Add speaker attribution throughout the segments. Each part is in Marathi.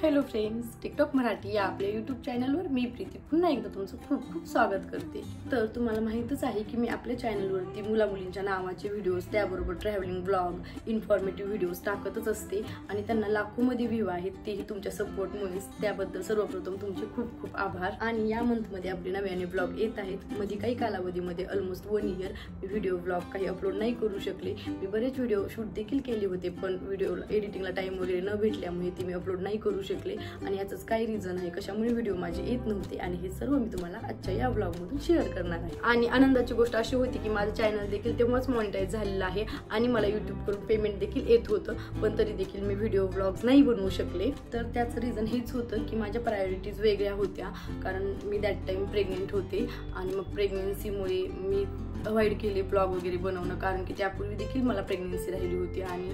Speaker 1: हॅलो फ्रेंड्स, टिकटॉक मराठी या आपल्या यूट्यूब चॅनलवर मी प्रीती पुन्हा एकदा तुमचं खूप खूप स्वागत करते। तर तुम्हाला माहितच आहे की मी आपल्या चॅनलवरती मुला-मुलींच्या नावाचे व्हिडिओज, त्याबरोबर ट्रॅव्हलिंग ब्लॉग, इन्फॉर्मेटिव्ह व्हिडिओज टाकतच असते आणि त्यांना लाखोमध्ये व्ह्यू आहेत, तेही तुमच्या सपोर्टमुळेच। त्याबद्दल सर्वप्रथम तुमचे खूप खूप आभार। आणि या मंथमध्ये आपले नव्याने ब्लॉग येत आहेत। मध्ये काही कालावधीमध्ये ऑलमोस्ट 1 इयर मी व्हिडिओ ब्लॉग काही अपलोड नाही करू शकले। मी बरेच व्हिडिओ शूट देखील केले होते, पण व्हिडिओ एडिटिंगला टाइम वगैरे न भेटल्यामुळे ती मी अपलोड नाही करू शकले। आणि याचंच काय रिझन आहे कशामुळे व्हिडिओ माझे येत नव्हते, आणि हे सर्व मी तुम्हाला आजच्या या ब्लॉग मधून शेअर करणार आहे। आणि आनंदाची गोष्ट अशी होती की माझं चॅनल देखील तेव्हाच मॉनिटाईज झालेलं आहे आणि मला YouTube कडून पेमेंट देखील येत होतं, पण तरी देखील मी व्हिडिओ ब्लॉग्स नाही बनवू शकले। तर त्याचं रिझन हेच होतं की माझ्या प्रायोरिटीज वेगळ्या होत्या, कारण मी दॅट टाइम प्रेग्नेंट होते आणि मग प्रेग्नेन्सीमुळे मी अवॉइड केले ब्लॉग वगैरे बनवणं, कारण की त्यापूर्वी देखील मला प्रेग्नेन्सी राहिली होती आणि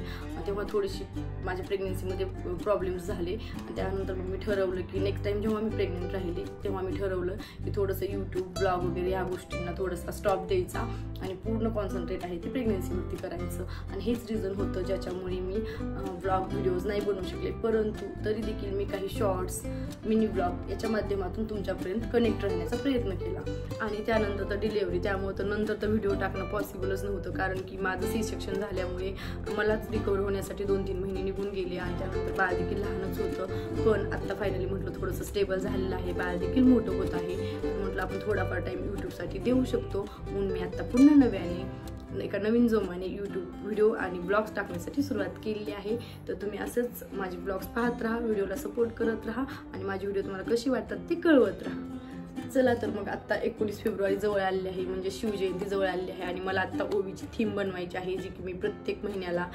Speaker 1: तेव्हा थोडीशी माझ्या प्रेग्नेन्सीमध्ये प्रॉब्लेम्स झाले। त्यानंतर मग मी ठरवलं की नेक्स्ट टाइम जेव्हा मी प्रेग्नेंट राहिली तेव्हा मी ठरवलं की थोडंसं YouTube ब्लॉग वगैरे या गोष्टींना थोडासा स्टॉप द्यायचा आणि पूर्ण कॉन्सन्ट्रेट आहे ते प्रेग्नेन्सीवरती करायचं। आणि हेच रिझन होतं ज्याच्यामुळे मी ब्लॉग व्हिडिओज नाही बनवू शकले, परंतु तरी देखील मी काही शॉर्ट्स, मिनी ब्लॉग याच्या माध्यमातून तुमच्यापर्यंत कनेक्ट राहण्याचा प्रयत्न केला। आणि त्यानंतर तर डिलिव्हरी, त्यामुळे तर नंतर तर व्हिडिओ टाकणं पॉसिबलच नव्हतं, कारण की माझं C-सेक्शन झाल्यामुळे मलाच रिकवर होण्यासाठी 2-3 महिने निघून गेले आणि त्यानंतर बाळ देखील लहानच होतं। पण आता फायनली म्हटलं थोडंसं स्टेबल झालेलं आहे, बाळ देखील मोठं होत आहे, म्हटलं आपण थोडाफार टाइम यूट्यूबसाठी देऊ शकतो, म्हणून मी आता पुन्हा नव्याने एका नवीन जोमाने YouTube व्हिडिओ आणि ब्लॉग्स टाकण्यासाठी सुरुवात केलेली आहे। तर तुम्ही असंच माझे ब्लॉग्स पाहत राहा, व्हिडिओला सपोर्ट करत राहा आणि माझे व्हिडिओ तुम्हाला कशी वाटतात ते कळवत राहा। चला तर मग आता 19 फेब्रुवारी जवळ आली आहे, म्हणजे शिवजयंती जवळ आली आहे आणि मला आता ओवीची थीम बनवायची आहे, जी की मी प्रत्येक महिन्याला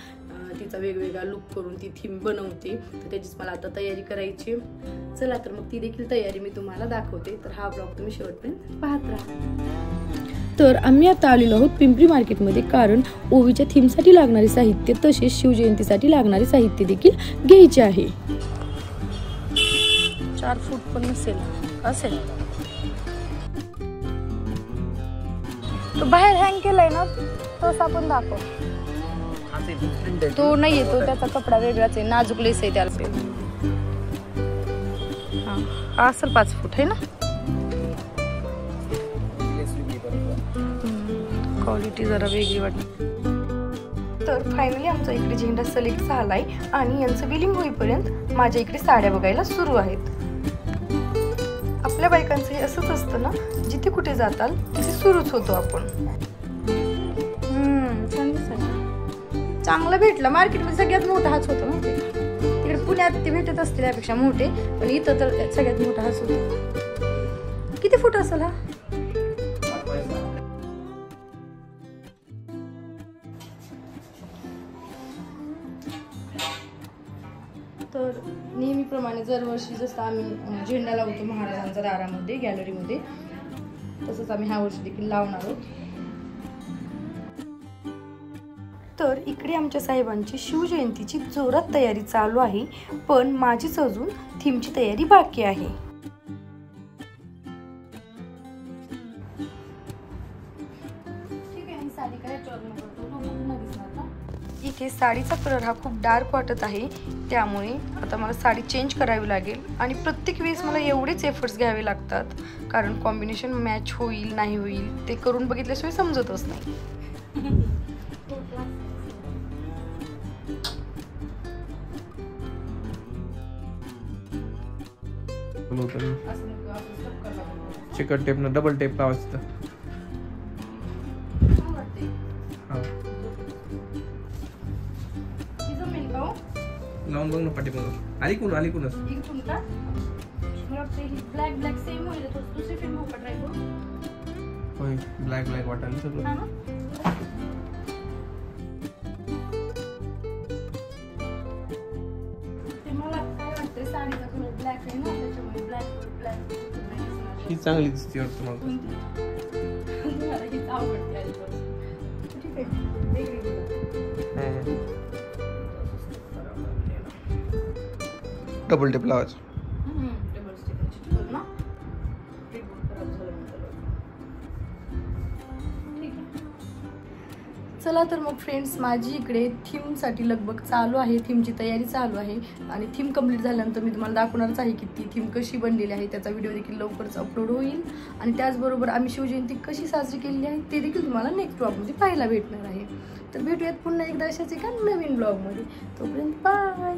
Speaker 1: तिचा वेगवेगळा लुक करून ती थीम बनवते। तर त्याचीच मला आता तयारी करायची। चला तर मग ती देखील तयारी मी तुम्हाला दाखवते, तर हा ब्लॉग तुम्ही शेवटपर्यंत पाहत राहा। तर आम्ही आता आलेलो आहोत पिंपरी मार्केटमध्ये, कारण ओवीच्या थीमसाठी लागणारे साहित्य तसेच शिवजयंतीसाठी लागणारे साहित्य देखील घ्यायचे आहे। 4 फूट पण असेल तो बाहेर हँग केलाय ना, तसा पण दाखव। तो नाही येतो, त्याचा कपडा वेगळाच आहे, नाजूक लेस आहे त्याला। हा असेल 5 फूट आहे ना, क्वालिटी जरा वेगळी वाटते। तर फायनली आमचा इकडे झेंडा सिलेक्ट झालाय आणि यांचं बिलिंग होईपर्यंत माझ्या इकडे साड्या बघायला सुरू आहेत। आपल्या बायकांचं हे असंच असतं ना, जिथे कुठे जाताल तिथे सुरूच होतो आपण। चांगलं भेटलं, मार्केटमध्ये सगळ्यात मोठा हाच होतो ना, तिकडे पुण्यात ते भेटत असते त्यापेक्षा मोठे, पण इथं तर सगळ्यात मोठा हाच होतो। किती फूट असेल हा? तर नेहमीप्रमाणे दरवर्षी जसं आम्ही झेंडा लावतो महाराजांच्या दारामध्ये गॅलरीमध्ये, तसंच आम्ही ह्या वर्षी देखील लावणार आहोत। तर इकडे आमच्या साहेबांची शिवजयंतीची जोरात तयारी चालू आहे, पण माझीच अजून थीमची तयारी बाकी आहे। इथे साडीचा कलर हा खूप डार्क वाटत आहे, त्यामुळे आता मला साडी चेंज करावी लागेल आणि प्रत्येक वेळेस मला एवढेच एफर्ट्स घ्यावे लागतात, कारण कॉम्बिनेशन मॅच होईल नाही होईल ते करून बघितल्याशिवाय समजतच नाही।
Speaker 2: चिकट टेप न डबल टेप लावायचं। लावून बघ ना पाठीमागं, अलीकडूनच होय, ब्लॅक वाटायला सगळं। ही चांगली दिसते वाटतं मला। डबल टेप लावायचं।
Speaker 1: चला तर मग फ्रेंड्स, माझी इकडे थीमसाठी लगबग चालू आहे, थीमची तयारी चालू आहे आणि थीम कंप्लीट झाल्यानंतर मी तुम्हाला दाखवणारच आहे की ती थीम कशी बनलेली आहे. त्याचा व्हिडिओ देखील लवकरच अपलोड होईल आणि त्याचबरोबर आम्ही शिवजयंती कशी साजरी केलेली आहे ते देखील तुम्हाला नेक्स्ट ब्लॉगमध्ये पाहायला भेटणार आहे. तर भेटूयात पुन्हा एकदा अशाच एका नवीन ब्लॉगमध्ये. तोपर्यंत बाय.